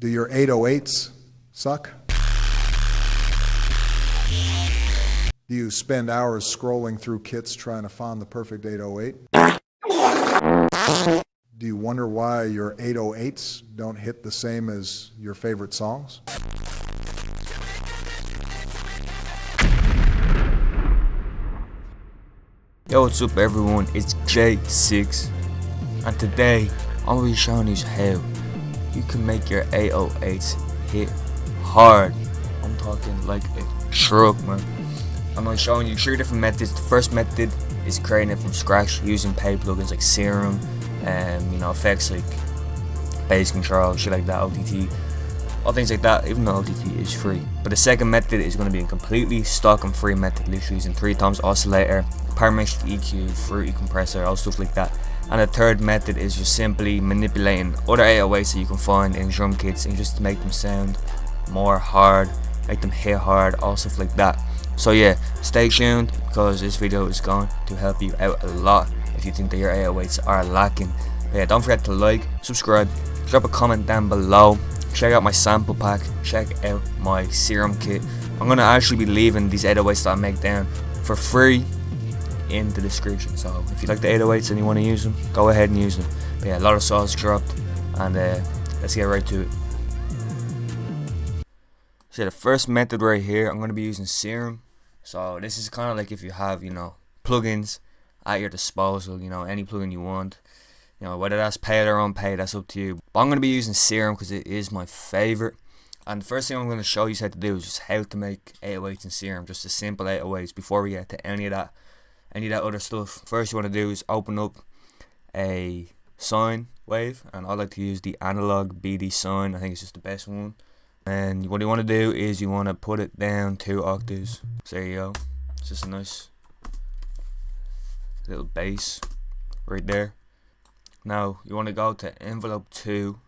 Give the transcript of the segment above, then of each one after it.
Do your 808s suck? Do you spend hours scrolling through kits trying to find the perfect 808? Do you wonder why your 808s don't hit the same as your favorite songs? Yo, what's up everyone, it's J6, and today I'm going to be showing you how you can make your 808s hit hard. I'm talking like a truck, man. I'm going to be showing you 3 different methods. The first method is creating it from scratch using paid plugins like Serum and effects like bass control, shit like that, OTT, all things like that, even though OTT is free. But the second method is going to be a completely stock and free method, literally using 3 toms oscillator, parametric EQ, fruity compressor, all stuff like that. And the third method is just simply manipulating other 808s that you can find in drum kits and just to make them sound more hard, make them hit hard, all stuff like that. So yeah, stay tuned because this video is going to help you out a lot if you think that your 808s are lacking. But yeah, don't forget to like, subscribe, drop a comment down below, check out my sample pack, check out my Serum kit. I'm going to actually be leaving these 808s that I make down for free in the description, so if you like the 808s and you want to use them, go ahead and use them. But yeah, a lot of sauce dropped, and let's get right to it. So the first method right here, I'm going to be using Serum. So this is kind of like if you have plugins at your disposal, any plugin you want, whether that's paid or unpaid, that's up to you. But I'm going to be using Serum because it is my favorite. And the first thing I'm going to show you how to do is just how to make 808s in Serum, just a simple 808s before we get to any of that other stuff. First you want to do is open up a sine wave, and I like to use the analog BD sine. I think it's just the best one. And what you want to do is you want to put it down 2 octaves. So there you go. It's just a nice little bass right there. Now you want to go to envelope 2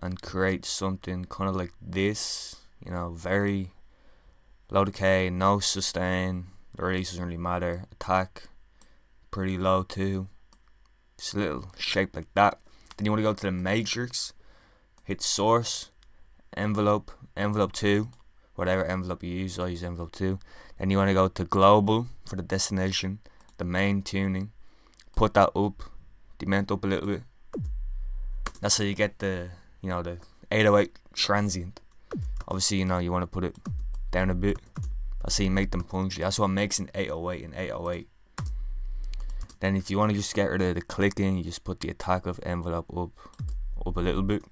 and create something kind of like this, very low decay, no sustain. The release doesn't really matter. Attack pretty low too. Just a little shape like that. Then you want to go to the matrix, hit source, envelope 2, whatever envelope you use. I use envelope 2. Then you want to go to global for the destination, the main tuning. Put that up, dement up a little bit. That's how you get the the 808 transient. Obviously you want to put it down a bit. That's how you make them punchy. That's what makes an 808 an 808. Then if you want to just get rid of the clicking, you just put the attack of envelope up a little bit.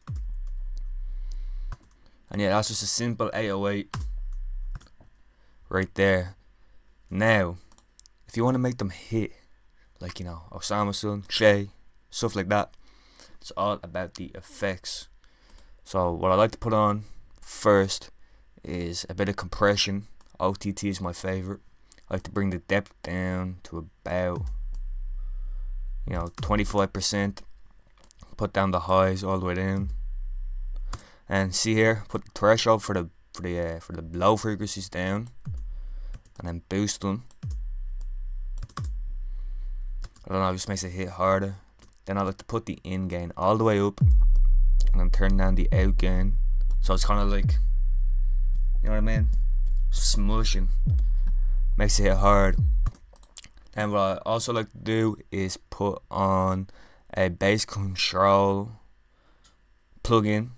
And yeah, that's just a simple 808 right there. Now, if you want to make them hit, like Osama Sun, Shay, stuff like that, it's all about the effects. So what I like to put on first is a bit of compression. OTT is my favorite. I like to bring the depth down to about 25%. Put down the highs all the way down. And see here, put the threshold for the low frequencies down, and then boost them. I don't know, it just makes it hit harder. Then I like to put the in gain all the way up, and then turn down the out gain. So it's kind of like, you know what I mean? Smushing, makes it hit hard. And what I also like to do is put on a bass control plugin.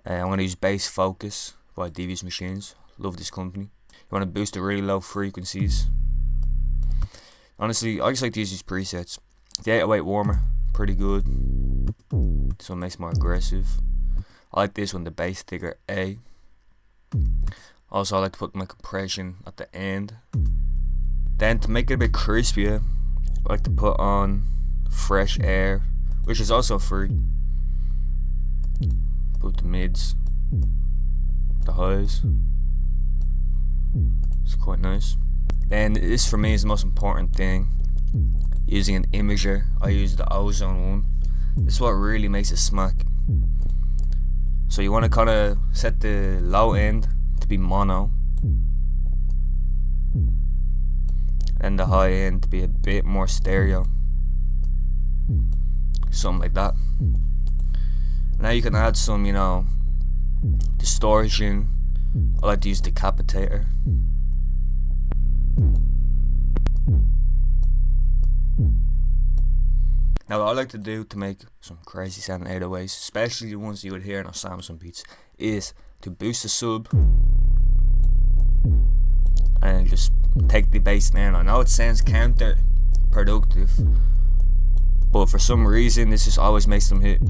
I'm going to use Bass Focus by Devious Machines. Love this company. You want to boost the really low frequencies. Honestly, I just like to use these presets. The 808 warmer, pretty good. This one makes it more aggressive. I like this one, the bass figure A. Also, I like to put my compression at the end. Then to make it a bit crispier, I like to put on Fresh Air, which is also free. Put the mids, the highs. It's quite nice. Then this for me is the most important thing. Using an imager, I use the Ozone one. This is what really makes it smack. So you want to kind of set the low end to be mono, and the high end to be a bit more stereo, something like that. Now you can add some distortion. I like to use decapitator. Now what I like to do to make some crazy sounding 808s, especially the ones you would hear on Samsung beats, is to boost the sub and just take the bass down. I know it sounds counterproductive, but for some reason this just always makes them hit.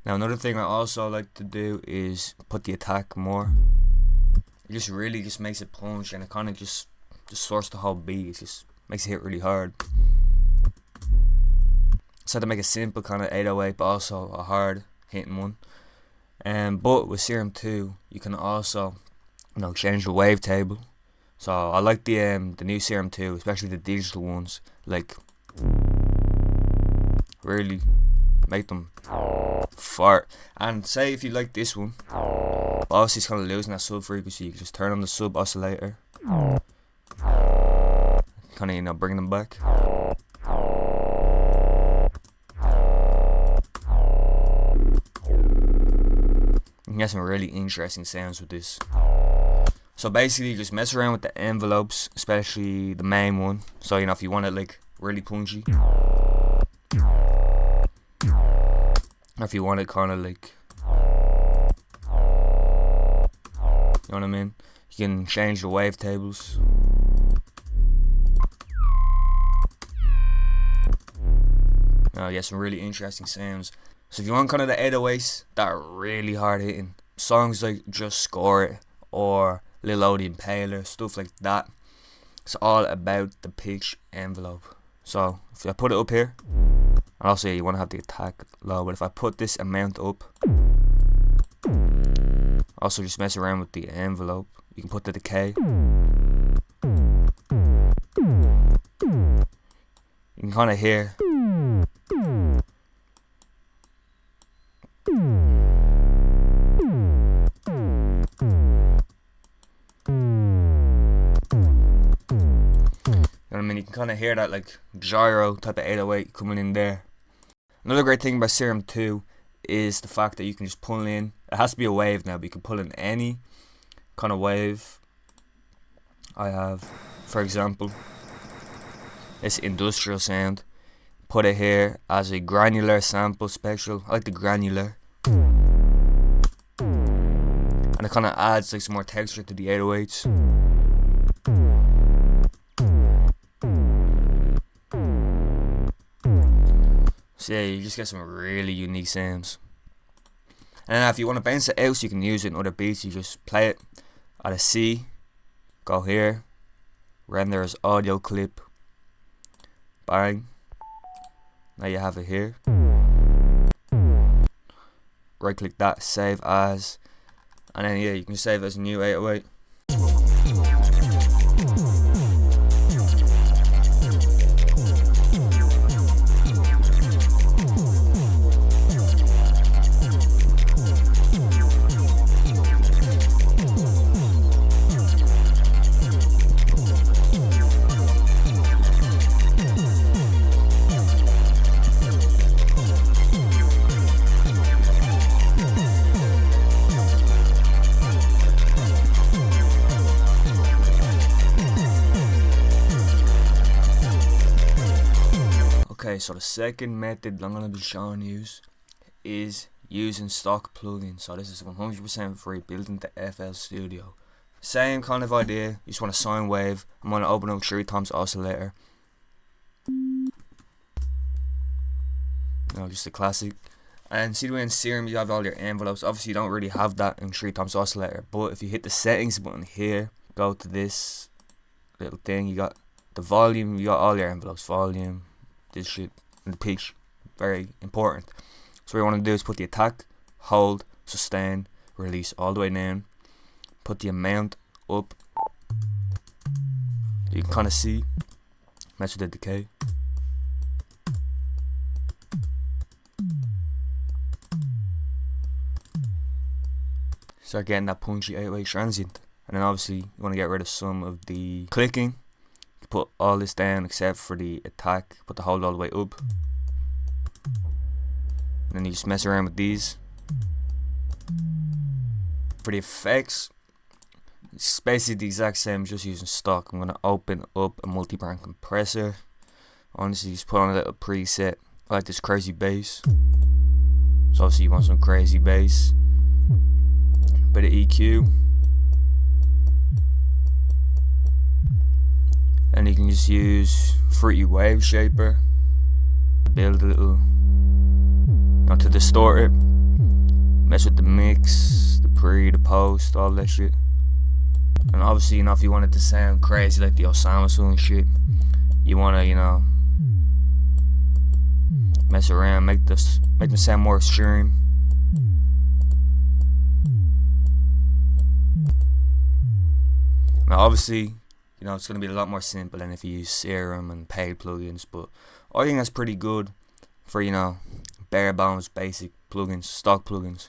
Now another thing I also like to do is put the attack more. It just really just makes it punch, and it kind of just distorts the whole beat. It just makes it hit really hard. So to make a simple kind of 808 but also a hard hitting one. But with Serum 2 you can also, you know, change the wavetable. So I like the new Serum 2, especially the digital ones, like really make them fart. And say if you like this one, obviously it's kind of losing that sub frequency, you can just turn on the sub oscillator, kind of, you know, bring them back. You can get some really interesting sounds with this. So basically just mess around with the envelopes, especially the main one. So, you know, if you want it like really punchy, or if you want it kind of like, you know what I mean, you can change the wavetables. Get some really interesting sounds. So if you want kind of the 808s that are really hard hitting, songs like Just Score It or Lil Odie and Paler, stuff like that, it's all about the pitch envelope. So if I put it up here, and also you want to have the attack low, but if I put this amount up, also just mess around with the envelope, you can put the decay. You can kind of hear you can kind of hear that like gyro type of 808 coming in there. Another great thing about Serum 2 is the fact that you can just pull in, it has to be a wave now, but you can pull in any kind of wave. I have, for example, this industrial sound, put it here as a granular sample special. I like the granular, and it kind of adds like some more texture to the 808s. So yeah, you just get some really unique sounds. And if you want to bounce it out so you can use it in other beats, you just play it at a C, go here, render as audio clip, bang, now you have it here. Right click that, save as, and then yeah, you can save it as a new 808. Okay, so the second method I'm going to be showing you is using stock plugins. So this is 100% free, built into FL Studio. Same kind of idea, you just want a sine wave. I'm going to open up 3 times oscillator. Just a classic. And see the way in Serum you have all your envelopes. Obviously you don't really have that in 3 times oscillator, but if you hit the settings button here, go to this little thing, you got the volume, you got all your envelopes, volume, this shit, and the pitch, very important. So what you want to do is put the attack, hold, sustain, release all the way down, put the amount up, you can kind of see, match with the decay. Start getting that punchy 808 transient. And then obviously you want to get rid of some of the clicking. Put all this down except for the attack, put the hold all the way up, and then you just mess around with these. For the effects, it's basically the exact same, just using stock. I'm gonna open up a multi-band compressor. Honestly, just put on a little preset. I like this crazy bass. So obviously you want some crazy bass. Bit of EQ. And you can just use Fruity Wave Shaper. Build a little, to distort it. Mess with the mix, the pre, the post, all that shit. And obviously, if you want it to sound crazy like the Osama song shit, you wanna, mess around, make them sound more extreme. Now obviously, it's gonna be a lot more simple than if you use Serum and paid plugins, but I think that's pretty good for, bare bones basic plugins, stock plugins.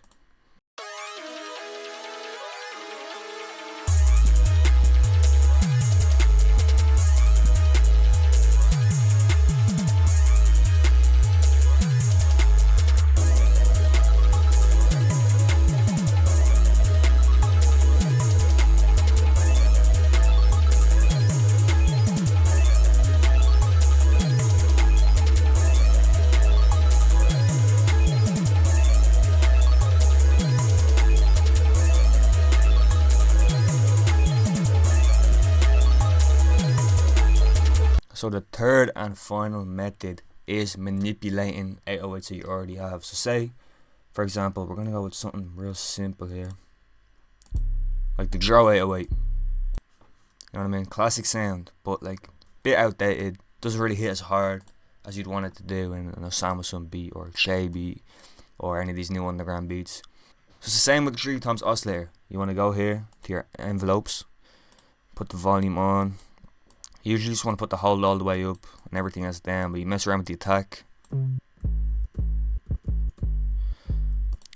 So the third and final method is manipulating 808s that you already have. So say, for example, we're gonna go with something real simple here, like the Dro 808. You know what I mean? Classic sound, but like bit outdated. Doesn't really hit as hard as you'd want it to do in an Osama Sun beat or a Che beat or any of these new underground beats. So it's the same with the 3 times oscillator. You want to go here to your envelopes, put the volume on. You usually just want to put the hold all the way up and everything else down, but you mess around with the attack.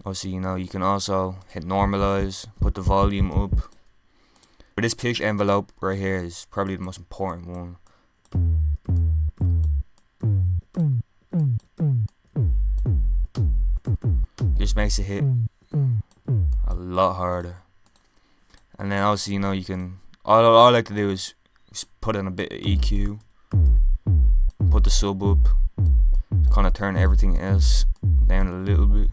Obviously, you can also hit normalize, put the volume up. But this pitch envelope right here is probably the most important one. It just makes it hit a lot harder. And then obviously, you can, all I like to do is just put in a bit of EQ, put the sub up, kind of turn everything else down a little bit.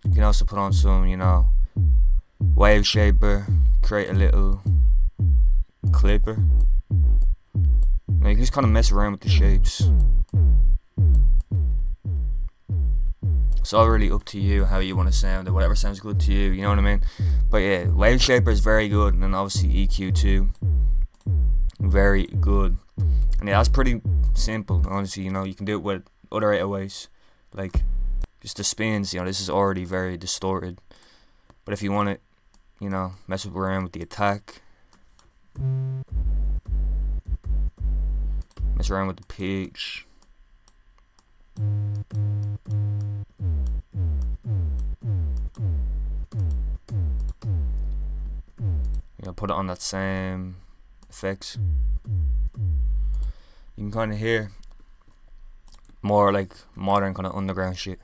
You can also put on some, wave shaper, create a little clipper. You can just kind of mess around with the shapes. It's all really up to you how you want to sound or whatever sounds good to you, you know what I mean? But yeah, wave shaper is very good, and then obviously EQ too, very good. And yeah, that's pretty simple, honestly. You can do it with other 808s, like just the spins. This is already very distorted, but if you want it, mess around with the attack, mess around with the pitch. Put it on that same effects. You can kind of hear more like modern kind of underground shit.